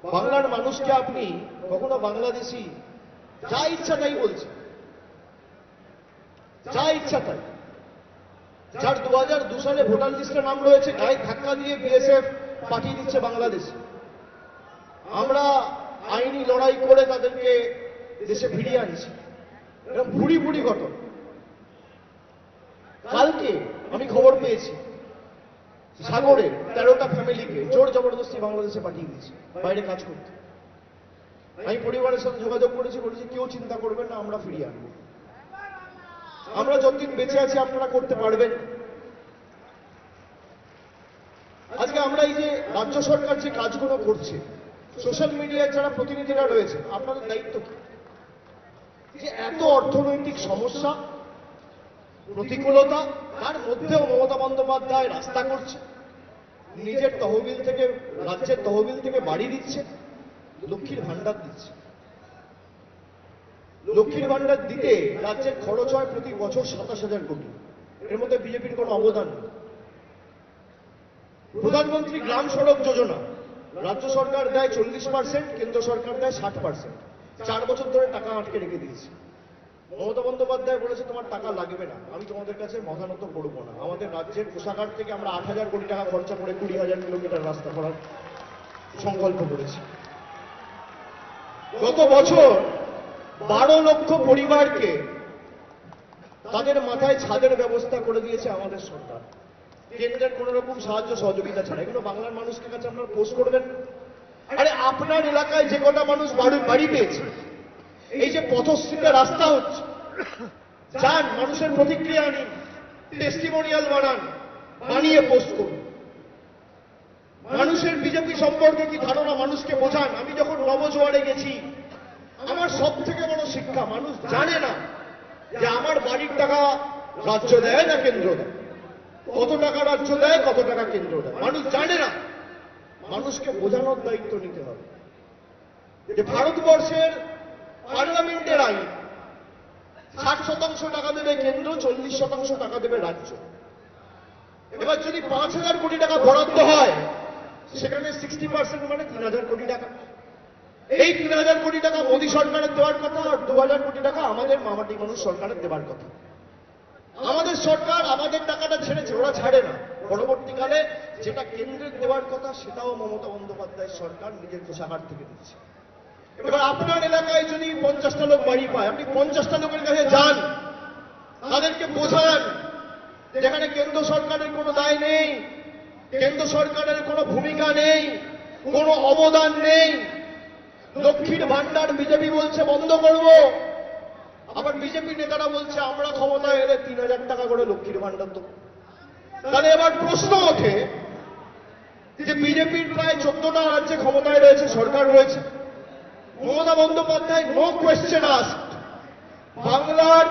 বাংলার মানুষকে আপনি কখনো বাংলাদেশি যা ইচ্ছা তাই বলছে, যা ইচ্ছা তাই। যার 2002 সালে ভোটার লিস্টে নাম রয়েছে গায়ে ধাক্কা দিয়ে বিএসএফ পাঠিয়ে দিচ্ছে বাংলাদেশে। আমরা আইনি লড়াই করে তাদেরকে দেশে ফিরিয়ে আনছি। এরকম ভুড়ি ভুড়ি ঘটনা। কালকে আমি খবর পেয়েছি সাগরের 13টা ফ্যামিলিকে জোর জবরদস্তি বাংলাদেশে পাঠিয়ে দিয়েছে বাইরে কাজ করতে। আমি পরিবারের সাথে যোগাযোগ করেছি, বলেছি কেউ চিন্তা করবেন না, আমরা ফিরিয়ে আনবো। আমরা যতদিন বেঁচে আছি আপনারা করতে পারবেন। আজকে আমরা এই যে রাজ্য সরকার যে কাজগুলো করছে, সোশ্যাল মিডিয়ায় যারা প্রতিনিধিরা রয়েছে, আপনাদের দায়িত্ব কি? যে এত অর্থনৈতিক সমস্যা, প্রতিকূলতা, তার মধ্যেও মমতা বন্দ্যোপাধ্যায় রাস্তা করছে, নিজের তহবিল থেকে, রাজ্যের তহবিল থেকে বাড়ি দিচ্ছে, লক্ষ্মীর ভান্ডার দিচ্ছে। লক্ষ্মীর ভান্ডার দিতে রাজ্যের খরচ হয় প্রতি বছর 27,000 কোটি। এর মধ্যে বিজেপির কোনো অবদান নেই। প্রধানমন্ত্রী গ্রাম সড়ক যোজনা রাজ্য সরকার দেয় 40%, কেন্দ্র সরকার দেয় 60%। 4 বছর ধরে টাকা আটকে রেখে দিয়েছে। মমতা বন্দ্যোপাধ্যায় বলেছে তোমার টাকা লাগবে না, আমি তোমাদের কাছে মতানত করবো না। আমাদের রাজ্যের কোষাগার থেকে আমরা 8,000 কোটি টাকা খরচা করে 20,000 কিলোমিটার রাস্তা করার সংকল্প করেছি। গত বছর 12 লক্ষ পরিবারকে তাদের মাথায় ছাদের ব্যবস্থা করে দিয়েছে আমাদের সরকার, কেন্দ্রের কোন রকম সাহায্য সহযোগিতা ছাড়া। এগুলো বাংলার মানুষকে কাছে আপনারা পোস্ট করবেন। আরে আপনার এলাকায় যে কটা মানুষ বাড়ি পেয়েছে, এই যে পথশ্রীতে রাস্তা হচ্ছে, যান মানুষের প্রতিক্রিয়া নিন, টেস্টিমোনিয়াল বানান, বানিয়ে পোস্ট করুন। মানুষের বিজেপি সম্পর্কে কি ধারণা মানুষকে বোঝান। আমি যখন নবজোয়ারে গেছি, আমার সব থেকে বড় শিক্ষা, মানুষ জানে না যে আমার বাড়ির টাকা রাজ্য দেয় না কেন্দ্র দেয়, কত টাকা রাজ্য দেয়, কত টাকা কেন্দ্র দেয়, মানুষ জানে না। মানুষকে বোঝানোর দায়িত্ব নিতে হবে যে ভারতবর্ষের পার্লামেন্টের আইন 60% টাকা দেবে কেন্দ্র, 40% টাকা দেবে রাজ্য। এবার যদি 5,000 কোটি টাকা বরাদ্দ হয়, সেখানে 60% মানে 3,000 কোটি টাকা। এই 3,000 কোটি টাকা মোদী সরকারের দেওয়ার কথা, আর 2,000 কোটি টাকা আমাদের মামাটি মানুষ সরকারের দেওয়ার কথা। আমাদের সরকার আমাদের টাকাটা ছেড়েছে, ওরা ছাড়ে না। পরবর্তীকালে যেটা কেন্দ্রের দেওয়ার কথা, সেটাও মমতা বন্দ্যোপাধ্যায়ের সরকার নিজের কোষাগার থেকে দিচ্ছে। এবার আপনার এলাকায় যদি 50টা লোক বাড়ি পায়, আপনি 50টা লোকের কাছে যান, তাদেরকে বোঝান যেখানে কেন্দ্র সরকারের কোনো দায় নেই, কেন্দ্র সরকারের কোনো ভূমিকা নেই, কোনো অবদান নেই। লক্ষ্মীর ভান্ডার বিজেপি বলছে বন্ধ করব, আবার বিজেপি নেতারা বলছে আমরা ক্ষমতায় এলে 3,000 টাকা করে লক্ষ্মীর ভান্ডার দেব। তাহলে এবার প্রশ্ন ওঠে যে বিজেপির প্রায় 14টা রাজ্যে ক্ষমতায় রয়েছে, সরকার রয়েছে, Mamata Bandyopadhyay no question asked বাংলার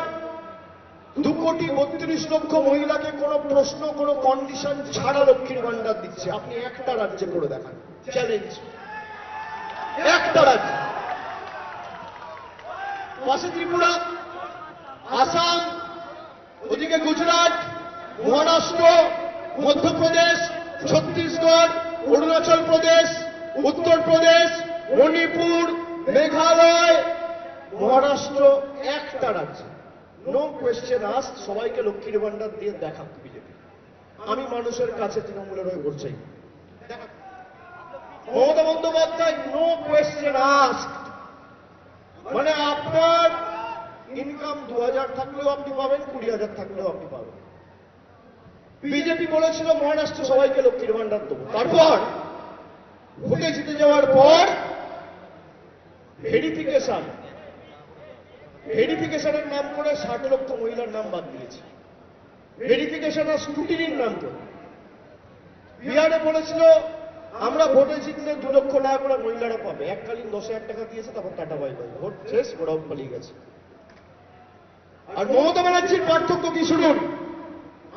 2,32,00,000 মহিলাকে কোনো প্রশ্ন, কোনো কন্ডিশন ছাড়া লক্ষ্মীর ভান্ডার দিচ্ছে। আপনি একটা রাজ্যে করে দেখান, চ্যালেঞ্জ, একটা রাজ্য। পাশে ত্রিপুরা, আসাম, ওদিকে গুজরাট, মহারাষ্ট্র, মধ্যপ্রদেশ, ছত্তিশগড়, অরুণাচল প্রদেশ, উত্তরপ্রদেশ, মণিপুর, মেঘালয়, মহারাষ্ট্র, একটা রাজ্য নো কোয়েশ্চেন আস্ক সবাইকে লক্ষ্মীর ভান্ডার দিয়ে দেখা বিজেপি। আমি মানুষের কাছে তৃণমূলের হয়ে ভোট চাই। Mamata Bandyopadhyay no question ask, মানে আপনার ইনকাম 2,000 থাকলেও আপনি পাবেন, 20,000 থাকলেও আপনি পাবেন। বিজেপি বলেছিল মহারাষ্ট্র সবাইকে লক্ষ্মীর ভান্ডার দেবো, তারপর ভোটে জিতে যাওয়ার পর ভেরিফিকেশনের নাম করে 60 লক্ষ মহিলার নাম বাদ দিয়েছে। ভেরিফিকেশন আর স্ক্রুটিনির নাম করে বিহারে বলেছিল আমরা ভোটে জিতলে 2 লক্ষ টাকা করে মহিলারা পাবে, এককালীন 10,000 টাকা দিয়েছে, তারপর টাটা বাই বাই, ভোট শেষ, ওরাও পালিয়ে গেছে। আর মমতা ব্যানার্জির পার্থক্য কি শুনুন।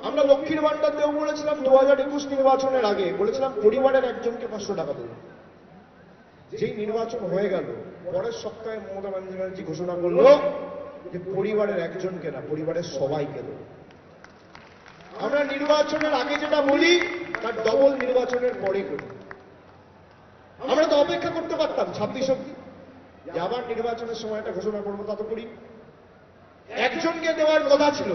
আমরা লক্ষ্মীর ভান্ডার দেব বলেছিলাম 2021 নির্বাচনের আগে, বলেছিলাম পরিবারের একজনকে 500 টাকা দেবো। যেই নির্বাচন হয়ে গেল, পরের সপ্তাহে মমতা ব্যানার্জি ঘোষণা করলো যে পরিবারের একজনকে না, পরিবারের সবাইকে দেব। আমরা নির্বাচনের আগে যেটা বলি তার ডবল নির্বাচনের পরে করি। আমরা তো অপেক্ষা করতে পারতাম। 26 অব্দি, যে আবার নির্বাচনের সময় একটা ঘোষণা করবো, তা তো করি। একজনকে দেওয়ার কথা ছিল,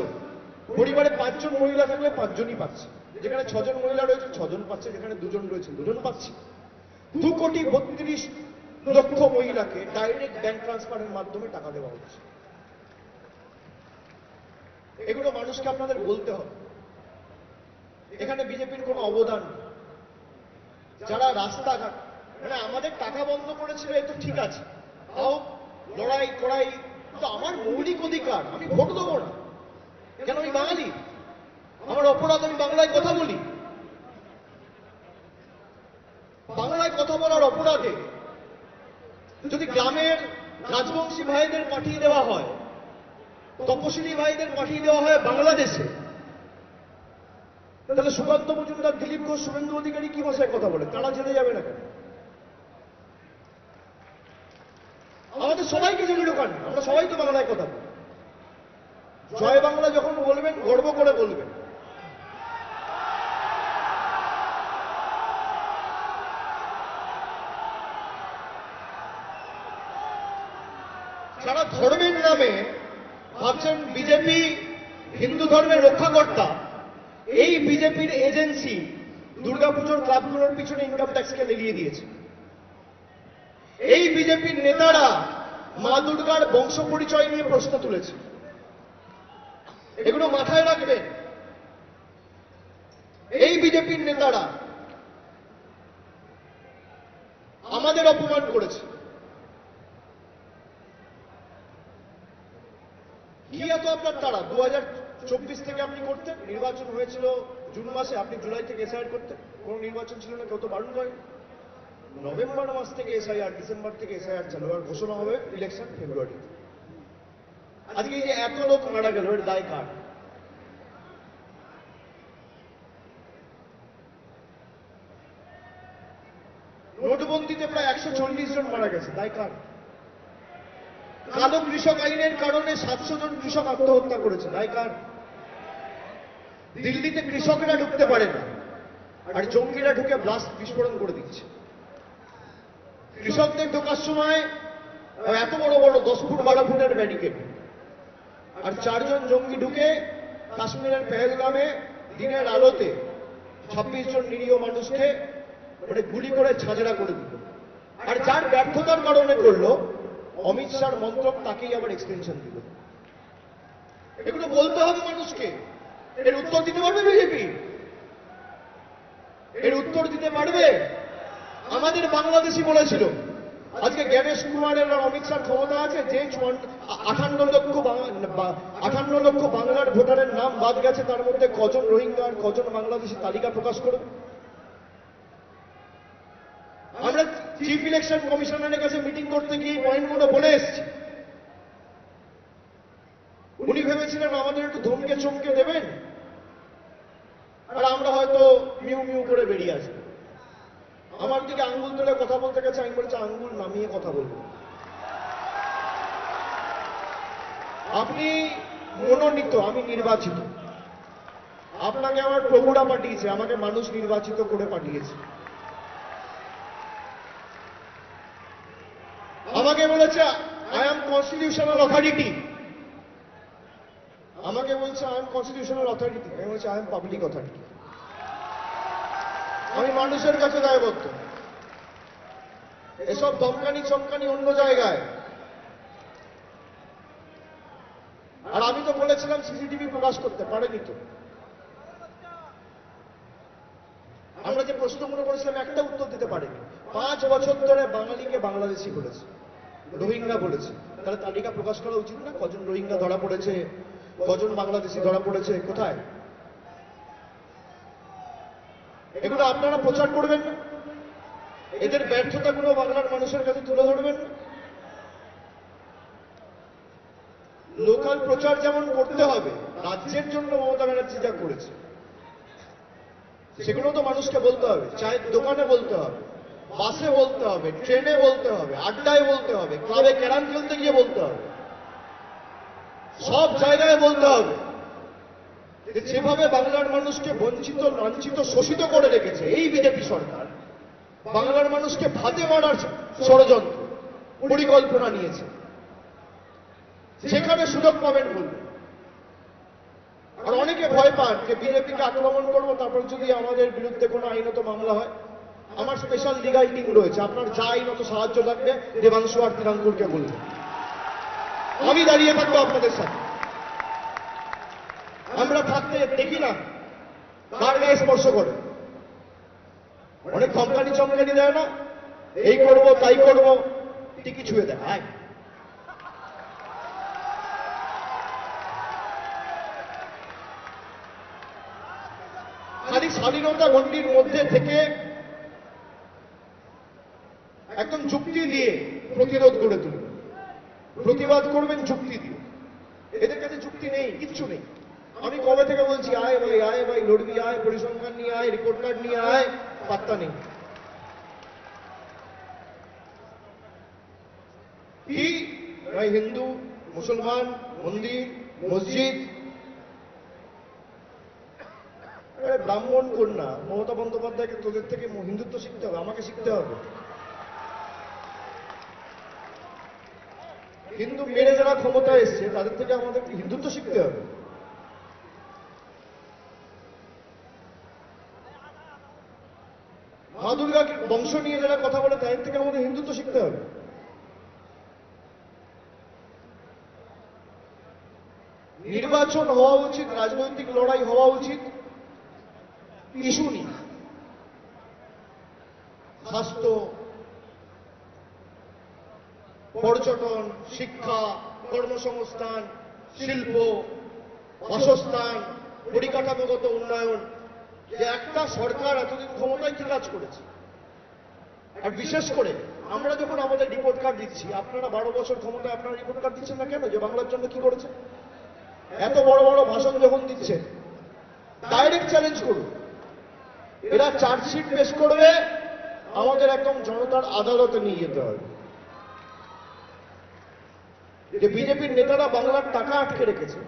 পরিবারে 5 জন মহিলা থাকলে 5 জনই পাচ্ছে, যেখানে 6 জন মহিলা রয়েছে 6 জন পাচ্ছে, যেখানে 2 জন রয়েছে 2 জন পাচ্ছে। 2,32,00,000 মহিলাকে ডাইরেক্ট ব্যাংক ট্রান্সফারের মাধ্যমে টাকা দেওয়া হচ্ছে। এগুলো মানুষকে আপনাদের বলতে হবে। এখানে বিজেপির কোনো অবদান নেই। যারা রাস্তাঘাট, মানে আমাদের টাকা বন্ধ করেছিল, এ তো ঠিক আছে, তাও লড়াই করাই, কিন্তু আমার মৌলিক অধিকার, আমি ভোট দেবো না কেন? আমি বাঙালি, আমার অপরাধ আমি বাংলায় কথা বলি। বাংলায় কথা বলার অপরাধে যদি গ্রামের রাজবংশী ভাইদের পাঠিয়ে দেওয়া হয়, তপশিলি ভাইদের পাঠিয়ে দেওয়া হয় বাংলাদেশে, তাহলে সুকান্ত মজুমদার, দিলীপ ঘোষ, শুভেন্দু অধিকারী কি ভাষায় কথা বলে? তারা জেলে যাবে না কেন? আমাদের সবাইকে জেলে ঢোকান, আমরা সবাই তো বাংলায় কথা বলি। জয় বাংলা যখন বলবেন গর্ব করে বলবেন। যারা ধর্মের নামে ভাবছেন বিজেপি হিন্দু ধর্মের রক্ষাকর্তা, এই বিজেপির এজেন্সি দুর্গাপুজোর ক্লাবগুলোর পিছনে ইনকাম ট্যাক্সকে লেলিয়ে দিয়েছে। এই বিজেপির নেতারা মা দুর্গার বংশ পরিচয় নিয়ে প্রশ্ন তুলেছে। এগুলো মাথায় রাখবেন। এই বিজেপির নেতারা আমাদের অপমান করেছে। কি এত আপনার তারা? 2024 থেকে আপনি করতেন, নির্বাচন হয়েছিল জুন মাসে, আপনি জুলাই থেকে এসআইআর করতেন, কোন নির্বাচন ছিল না, কেউ তো বারণ করে। নভেম্বর মাস থেকে এসআইআর, ডিসেম্বর থেকে এসআইআর চালু, আর ঘোষণা হবে ইলেকশন ফেব্রুয়ারি। আজকে এই যে এত লোক মারা গেল, এর দায় কার? নোটবন্দিতে প্রায় 140 জন মারা গেছে, দায় কার? কালো কৃষক আইনের কারণে 700 জন কৃষক আত্মহত্যা করেছে, দায় কার? দিল্লিতে কৃষকরা ঢুকতে পারে না, আর জঙ্গিরা ঢুকে ব্লাস্ট বিস্ফোরণ করে দিচ্ছে। কৃষকদের ঢোকার সময় এত বড় বড় 10 ফুট 12 ফুটের ব্যারিকেড, আর 4 জন জঙ্গি ঢুকে কাশ্মীরের পেহেলগামে দিনের আলোতে 26 জন নিরীহ মানুষকে মানে গুলি করে ছাঁচড়া করে দিল। আর যার ব্যর্থতার কারণে করলো, অমিত শাহর মন্ত্রক তাকেই আবার এক্সটেনশন দিল। এগুলো বলতে হবে মানুষকে। এর উত্তর দিতে পারবে বিজেপি? এর উত্তর দিতে পারবে? আমাদের বাংলাদেশি বলেছিল, আজকে জ্ঞানেশ কুমারের আর অমিত শাহর ক্ষমতা আছে, যে 58 লক্ষ বাংলার ভোটারের নাম বাদ গেছে, তার মধ্যে কজন রোহিঙ্গা আর কজন বাংলাদেশি তালিকা প্রকাশ করবে। আমরা চিফ ইলেকশন কমিশনারের কাছে মিটিং করতে গিয়ে পয়েন্টগুলো বলে এসেছি। উনি ভেবেছিলেন আমাদের একটু ধমকে চমকে দেবেন, আর আমরা হয়তো মিউ মিউ করে বেরিয়ে আসবো। আমার দিকে আঙ্গুল তুলে কথা বলতে গেছে, আমি বলছি আঙ্গুল নামিয়ে কথা বলবো। আপনি মনোনীত, আমি নির্বাচিত। আপনাকে আমার প্রভুরা পাঠিয়েছে, আমাকে মানুষ নির্বাচিত করে পাঠিয়েছে। আমাকে বলেছে আই এম কনস্টিটিউশনাল অথরিটি, আমাকে বলছে আই এম কনস্টিটিউশনাল অথরিটি, আমি বলছি আই এম পাবলিক অথরিটি। আমি মানুষের কাছে দায়বদ্ধ। এসব দমকানি চমকানি অন্য জায়গায়। আর আমি তো বলেছিলাম সিসিটিভি প্রকাশ করতে, পারেনি তো। আমরা যে প্রশ্নগুলো করেছিলাম একটা উত্তর দিতে পারেনি। 5 বছর ধরে বাঙালিকে বাংলাদেশি বলেছে, রোহিঙ্গা বলেছে। তাহলে তালিকা প্রকাশ করা উচিত না? কজন রোহিঙ্গা ধরা পড়েছে, কজন বাংলাদেশি ধরা পড়েছে, কোথায়? এগুলো আপনারা প্রচার করবেন না? এদের ব্যর্থতাগুলো বাংলার মানুষের কাছে তুলে ধরবেন না? লোকাল প্রচার যেমন করতে হবে, রাজ্যের জন্য মমতা ব্যানার্জি যা করেছে সেগুলো তো মানুষকে বলতে হবে। চায়ের দোকানে বলতে হবে, বাসে বলতে হবে, ট্রেনে বলতে হবে, আড্ডায় বলতে হবে, ক্লাবে ক্যারাম খেলতে গিয়ে বলতে হবে, সব জায়গায় বলতে হবে। যেভাবে বাংলার মানুষকে বঞ্চিত, লাঞ্ছিত, শোষিত করে রেখেছে এই বিজেপি সরকার, বাংলার মানুষকে ভাতে মারার ষড়যন্ত্র পরিকল্পনা নিয়েছে। সেখানে সুযোগ পাবেন বলবেন। আর অনেকে ভয় পান যে বিজেপিকে আক্রমণ করবো, তারপর যদি আমাদের বিরুদ্ধে কোনো আইনত মামলা হয়। আমার স্পেশাল লিগাল টিম রয়েছে, আপনার যা আইনত সাহায্য লাগবে দেবাংশু আর তিরাঙ্কুরকে বলবেন, আমি দাঁড়িয়ে থাকবো আপনাদের সাথে। আমরা থাকতে দেখি না কার গায়ে স্পর্শ করে, অনেক ধমকানি চমকানি দেয় না, এই করব তাই করব, টিকি ছুঁয়ে দেয়। খালি স্বাধীনতা গণ্ডির মধ্যে থেকে একদম যুক্তি দিয়ে প্রতিরোধ করে তুলবে, প্রতিবাদ করবেন যুক্তি দিয়ে। এদের কাছে যুক্তি নেই, কিচ্ছু নেই। আমি কবে থেকে বলছি আয় ভাই লড়বি, আয় পরিসংখ্যান নিয়ে আয়, রিপোর্ট কার্ড নিয়ে আয়, পাত্তা নেই। কি ভাই, হিন্দু মুসলমান মন্দির মসজিদ, ব্রাহ্মণ কন্যা মমতা বন্দ্যোপাধ্যায়কে তোদের থেকে হিন্দুত্ব শিখতে হবে, আমাকে শিখতে হবে। হিন্দু মেরে যারা ক্ষমতায় এসছে তাদের থেকে আমাদের হিন্দুত্ব শিখতে হবে। মা দুর্গা বংশ নিয়ে যারা কথা বলে তাদের থেকে আমাদের হিন্দুত্ব শিখতে হবে। নির্বাচন হওয়া উচিত, রাজনৈতিক লড়াই হওয়া উচিত ইস্যু নিয়ে। স্বাস্থ্য, পর্যটন, শিক্ষা, কর্মসংস্থান, শিল্প, বাসস্থান, পরিকাঠামোগত উন্নয়ন, যে একটা সরকার এতদিন ক্ষমতায় কি কাজ করেছে। আর বিশেষ করে আমরা যখন আমাদের রিপোর্ট কার্ড দিচ্ছি, আপনারা 12 বছর ক্ষমতায় আপনারা রিপোর্ট কার্ড দিচ্ছেন না কেন? যে বাংলার জন্য কি করেছে। এত বড় বড় ভাষণ যখন দিচ্ছে, ডাইরেক্ট চ্যালেঞ্জ করুন। এরা চার্জশিট পেশ করবে, আমাদের একদম জনতার আদালতে নিয়ে যেতে হবে। যে বিজেপির নেতারা বাংলার টাকা আটকে রেখেছে,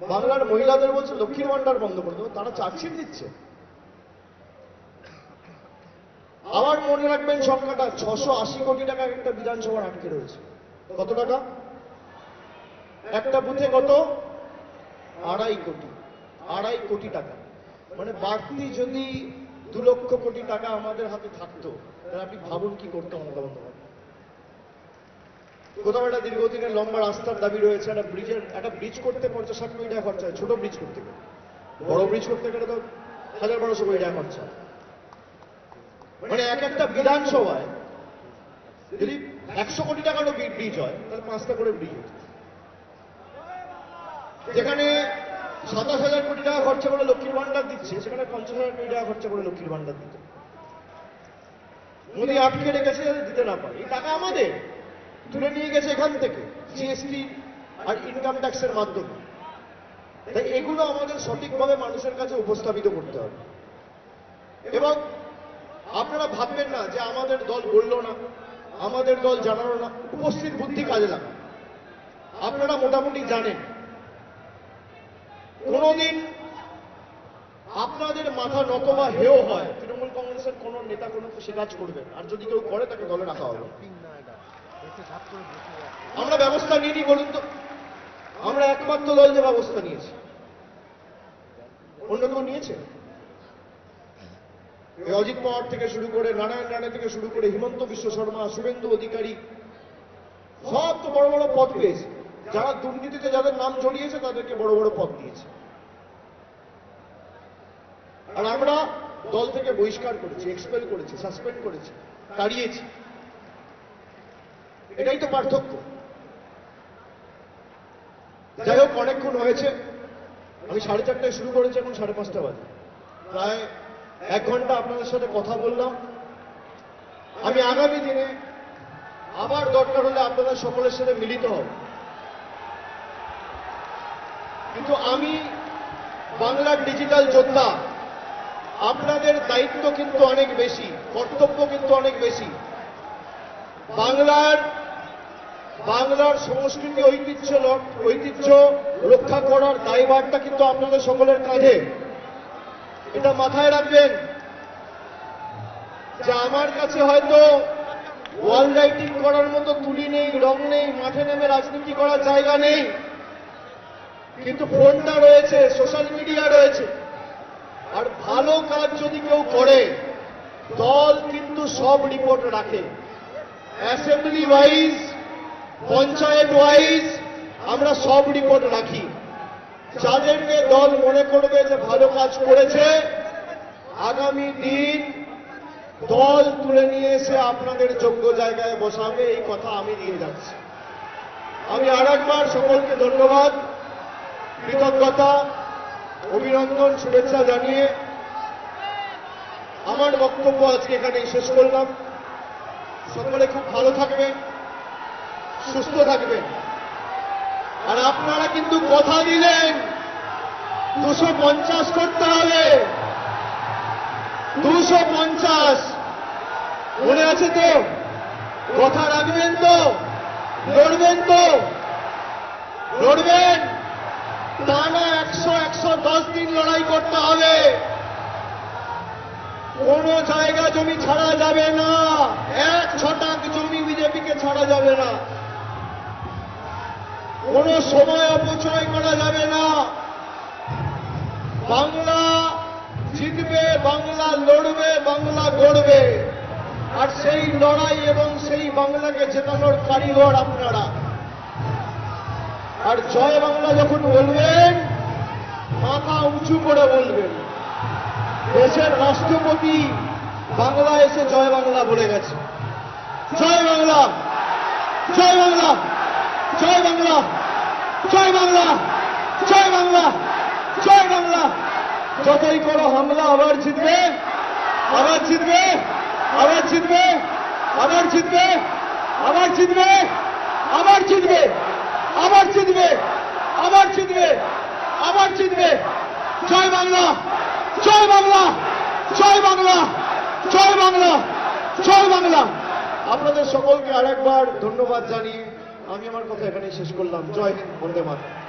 বাংলার মহিলাদের বলছে লক্ষ্মীর ভান্ডার বন্ধ করে দেবো, তারা চার্জশিট দিচ্ছে। আবার মনে রাখবেন সংখ্যাটা, 680 কোটি টাকা একটা বিধানসভার আটকে রয়েছে। কত টাকা? একটা বুথে কত? 2.5 কোটি টাকা। মানে বাড়তি যদি 2 লক্ষ কোটি টাকা আমাদের হাতে থাকতো, তাহলে আপনি ভাবুন কি করতে মমতা বন্দ্যোপাধ্যায়। কোথাও একটা দীর্ঘদিনের লম্বা রাস্তার দাবি রয়েছে, একটা ব্রিজ করতে 50-60 কোটি টাকা খরচা হয়, ছোট ব্রিজ করতে গেলে। বড় ব্রিজ করতে গেলে তো 1000-1200 কোটি টাকা খরচা। মানে একটা বিধানসভায় যদি 100 কোটি টাকারও ব্রিজ হয়, তাহলে 5টা করে ব্রিজ হচ্ছে। যেখানে 27,000 কোটি টাকা খরচা করে লক্ষ্মীর ভান্ডার দিচ্ছে, সেখানে 50,000 কোটি টাকা খরচা করে লক্ষ্মীর ভান্ডার দিতে মোদী আটকে রেখেছে, দিতে না পারে। এই টাকা আমাদের তুলে নিয়ে গেছে এখান থেকে জিএসটি আর ইনকাম ট্যাক্সের মাধ্যমে। তাই এগুলো আমাদের সঠিকভাবে মানুষের কাছে উপস্থাপিত করতে হবে। এবং আপনারা ভাববেন না যে আমাদের দল বললো না, আমাদের দল জানালো না, উপস্থিত বুদ্ধি কাজে লাগান। আপনারা মোটামুটি জানেন, কোনদিন আপনাদের মাথা নত বা হেও হয়, তৃণমূল কংগ্রেসের কোন নেতা কোনো সে কাজ করবেন, আর যদি কেউ করে তাকে দলে রাখা হবে। আমরা ব্যবস্থা নিইনি বলুন তো? আমরা একমাত্র দল যে ব্যবস্থা নিয়েছি, অন্য কেউ নিয়েছে? অজিত পাওয়ার থেকে শুরু করে, নারায়ণ রাণা থেকে শুরু করে, হিমন্ত বিশ্ব শর্মা, শুভেন্দু অধিকারী, সব তো বড় বড় পদ পেয়েছে। যারা দুর্নীতিতে যাদের নাম জড়িয়েছে তাদেরকে বড় বড় পদ দিয়েছে। আর আমরা দল থেকে বহিষ্কার করেছি, এক্সপেল করেছি, সাসপেন্ড করেছি, তাড়িয়েছি। এটাই তো পার্থক্য। যাই হোক, অনেকক্ষণ হয়েছে। আমি 4:30টায় শুরু করেছি, এখন 5:30 বাজে। প্রায় 1 ঘন্টা আপনাদের সাথে কথা বললাম। আমি আগামী দিনে আবার দরকার হলে আপনাদের সকলের সাথে মিলিত হব। কিন্তু আমি বাংলার ডিজিটাল যোদ্ধা, আপনাদের দায়িত্ব কিন্তু অনেক বেশি, কর্তব্য কিন্তু অনেক বেশি। বাংলার সংস্কৃতি ঐতিহ্য রক্ষা করার দায়ভারটা কিন্তু আপনাদের সকলের কাঁধে। এটা মাথায় রাখবেন। যে আমার কাছে হয়তো ওয়াল রাইটিং করার মতো তুলি নেই, রং নেই, মাঠে নেমে রাজনীতি করার জায়গা নেই, কিন্তু ফোনটা রয়েছে, সোশ্যাল মিডিয়া রয়েছে। আর ভালো কাজ যদি কেউ করে, দল কিন্তু সব রিপোর্ট রাখে, অ্যাসেম্বলি ওয়াইজ, পঞ্চায়েত ওয়াইজ আমরা সব রিপোর্ট রাখি। যাদেরকে দল মনে করবে যে ভালো কাজ করেছে, আগামী দিন দল তুলে নিয়ে এসে আপনাদের যোগ্য জায়গায় বসাবে, এই কথা আমি দিয়ে যাচ্ছি। আমি আরেকবার সকলকে ধন্যবাদ, কৃতজ্ঞতা, অভিনন্দন, শুভেচ্ছা জানিয়ে আমার বক্তব্য আজকে এখানেই শেষ করলাম। সকলে খুব ভালো থাকবেন, সুস্থ থাকবেন। আর আপনারা কিন্তু কথা দিলেন 250 করতে হবে, 250 মনে আছে তো? কথা রাখবেন তো? লড়বেন তো? লড়বেন? টানা 110 দিন লড়াই করতে হবে। কোন জায়গা জমি ছাড়া যাবে না, 1 ছটাক জমি বিজেপিকে ছাড়া যাবে না, কোন সময় অপচয় করা যাবে না। বাংলা জিতবে, বাংলা লড়বে, বাংলা গড়বে। আর সেই লড়াই এবং সেই বাংলাকে জেতানোর কারিগর আপনারা। আর জয় বাংলা যখন বলবেন, মাথা উঁচু করে বলবেন। দেশের রাষ্ট্রপতি বাংলা এসে জয় বাংলা বলে গেছে। জয় বাংলা, জয় বাংলা, জয় বাংলা, জয় বাংলা, জয় বাংলা, জয় বাংলা। যতই করো হামলা, আবার জিতবে, আবার জিতবে, আবার জিতবে, আবার জিতবে, আবার জিতবে, আবার জিতবে, আবার জিতবে, আবার জিতবে, আবার জিতবে। জয় বাংলা, জয় বাংলা, জয় বাংলা, জয় বাংলা, জয় বাংলা। আপনাদের সকলকে আরেকবার ধন্যবাদ জানিয়ে আমি আমার কথা এখানেই শেষ করলাম। জয় হিন্দ, বন্দে মাতরম।